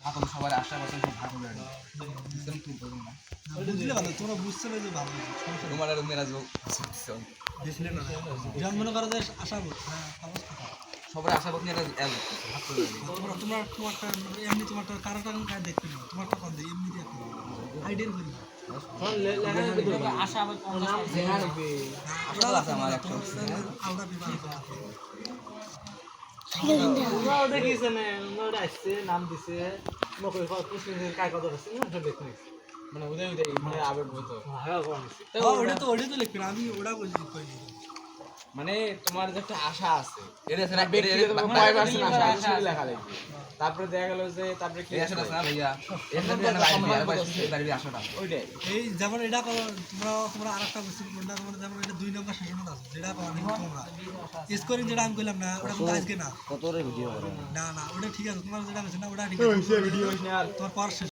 এখন সবার আশা কথা সব ভাগ করে বুঝলাম তুই বলুন না বুঝলে ভালো তোমরা বুঝছো না যে ভালো তোমার আর মেরাজ বুঝলে না যেমন মনে করো যে আশা করো হ্যাঁ অবস্থা সবার আশা করতে এটা ভাগ করে তোমারটা এমনি তোমারটা কারোটা কাজ দেখতে না তোমারটা কম দেয় এমনি দেখো আইডিয়াল করি আশা আবার আশা আছে আমার একটা আলাদা বিভাগ ওরাও দেখিছে না ওরা আসছে নাম দিছে মকই পুষ্টির কাজ কত আছে না সব দেখতে মানে উদয় মানে আবেগ বলতো হ্যাঁ ওটা তো লিখবে আমি ওটা বলছি কই মানে তোমার যে একটা আশা আছে এটা আছে না আশা লেখা লাগবে তারপরে দেখা গেল যে তারপরে কি এই আশাটা আছে না ভাইয়া এটা বাইরে আশাটা ওইটাই এই যেমন এটা করো তোমরা আরেকটা বুঝতে কোনটা তোমরা যেমন এটা 2 নম্বর সেশন আছে যেটা করো তোমরা স্কোরিং যেটা আমি কইলাম না ওটা কিন্তু আজকে না কত রে ভিডিও করে না ওটা ঠিক আছে তোমার যেটা আছে না ওটা ঠিক আছে ভিডিও হইছে আর তোমার পার